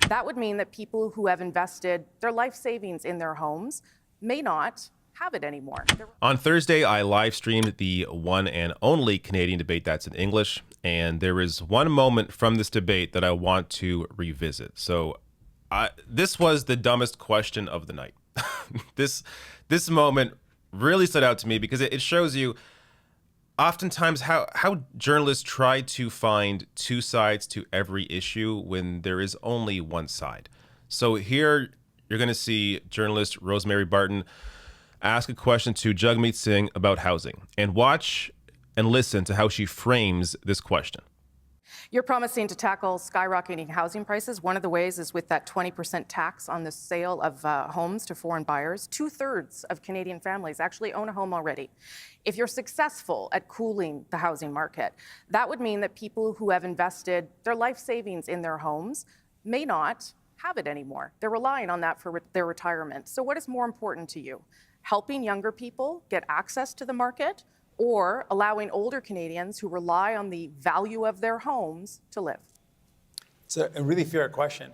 That would mean that people who have invested their life savings in their homes may not have it anymore. On Thursday, I live streamed the one and only Canadian debate that's in English, and there is one moment from this debate that I want to revisit. So this was the dumbest question of the night. This moment really stood out to me because it shows you oftentimes how journalists try to find two sides to every issue when there is only one side. So here you're going to see journalist Rosemary Barton ask a question to Jagmeet Singh about housing, and watch and listen to how she frames this question. You're promising to tackle skyrocketing housing prices. One of the ways is with that 20% tax on the sale of homes to foreign buyers. 2/3 of Canadian families actually own a home already. If you're successful at cooling the housing market, that would mean that people who have invested their life savings in their homes may not have it anymore. They're relying on that for their retirement. So what is more important to you? Helping younger people get access to the market, or allowing older Canadians who rely on the value of their homes to live? It's a really fair question.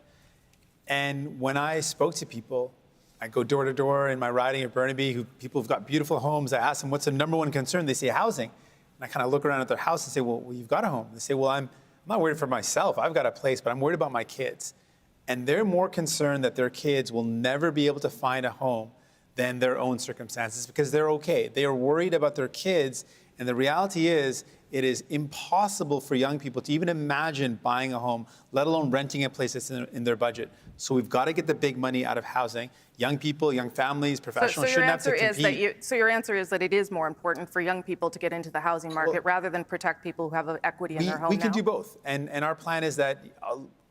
And when I spoke to people, I go door to door in my riding of Burnaby, people who've got beautiful homes. I ask them, what's the number one concern? They say housing. And I kind of look around at their house and say, well, you've got a home. They say, well, I'm not worried for myself. I've got a place, but I'm worried about my kids. And they're more concerned that their kids will never be able to find a home than their own circumstances, because they're okay. They are worried about their kids, and the reality is it is impossible for young people to even imagine buying a home, let alone renting a place that's in their budget. So we've got to get the big money out of housing. Young people, young families, professionals shouldn't have to compete. So your answer is that it is more important for young people to get into the housing market rather than protect people who have equity in their home. We can do both, and our plan is that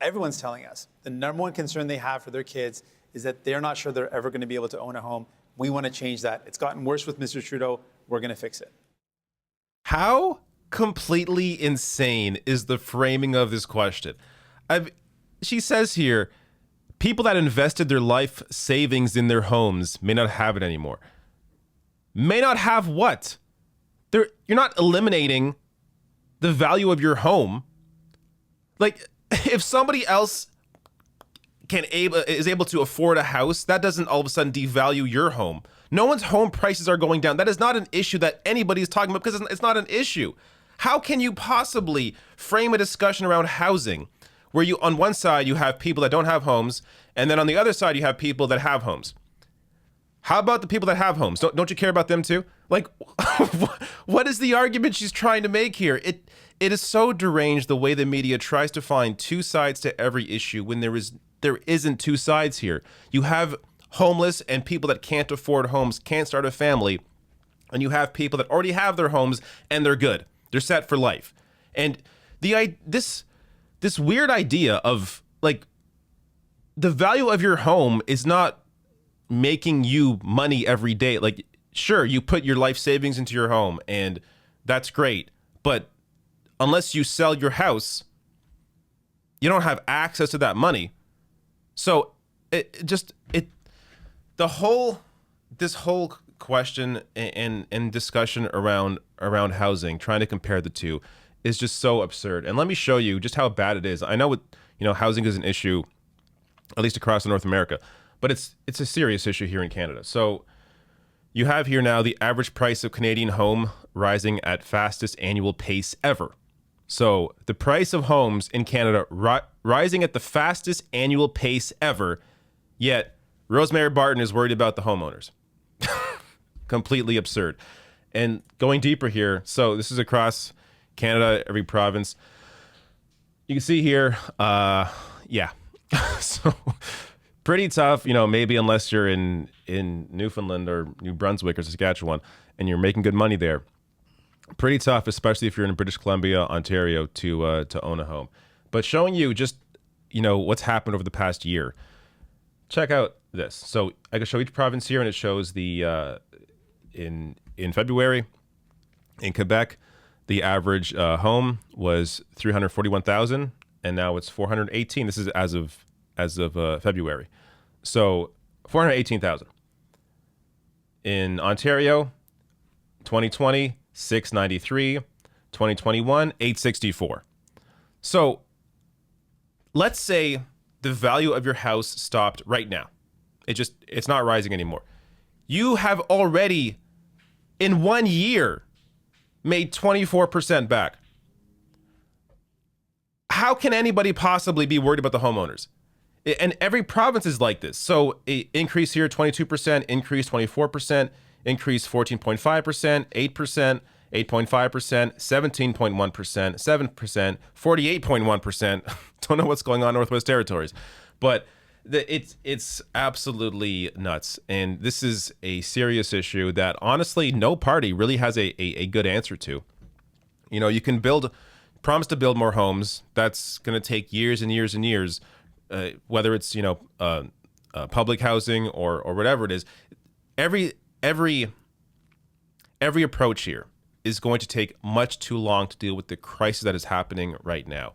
everyone's telling us the number one concern they have for their kids is that they're not sure they're ever going to be able to own a home. We want to change that. It's gotten worse with Mr. Trudeau. We're going to fix it. How completely insane is the framing of this question? She says here, people that invested their life savings in their homes may not have it anymore. May not have what? You're not eliminating the value of your home. Like, if somebody else is able to afford a house, that doesn't all of a sudden devalue your home. No one's home prices are going down. That is not an issue that anybody is talking about, because it's not an issue. How can you possibly frame a discussion around housing where you, on one side, you have people that don't have homes, and then on the other side, you have people that have homes? How about the people that have homes? Don't you care about them too? Like, what is the argument she's trying to make here? It is so deranged the way the media tries to find two sides to every issue when there isn't two sides here. You have homeless and people that can't afford homes, can't start a family, and you have people that already have their homes and they're good. They're set for life. And this weird idea of, like, the value of your home is not making you money every day. Like, sure, you put your life savings into your home and that's great, but unless you sell your house, you don't have access to that money. So this whole question and discussion around housing, trying to compare the two, is just so absurd. And let me show you just how bad it is. I know housing is an issue, at least across North America, but it's a serious issue here in Canada. So you have here now the average price of Canadian home rising at fastest annual pace ever. So the price of homes in Canada rising at the fastest annual pace ever, yet Rosemary Barton is worried about the homeowners. Completely absurd. And going deeper here, so this is across Canada, every province. You can see here, so pretty tough, maybe unless you're in Newfoundland or New Brunswick or Saskatchewan and you're making good money there. Pretty tough, especially if you're in British Columbia, Ontario, to own a home. But showing you just, what's happened over the past year. Check out this. So I can show each province here, and it shows the in February in Quebec, the average home was $341,000, and now it's $418,000. This is as of February. So $418,000. In Ontario, 2020, $693,000. 2021, $864,000. So let's say the value of your house stopped right now. It's not rising anymore. You have already, in 1 year, made 24% back. How can anybody possibly be worried about the homeowners? And every province is like this. So increase here, 22%, increase 24%, increase 14.5%, 8%, 8.5%, 17.1%, 7%, 48.1%. Don't know what's going on in Northwest Territories. But it's absolutely nuts. And this is a serious issue that honestly no party really has a good answer to. You know, you can promise to build more homes. That's going to take years and years and years, whether it's, public housing or whatever it is. Every approach here is going to take much too long to deal with the crisis that is happening right now.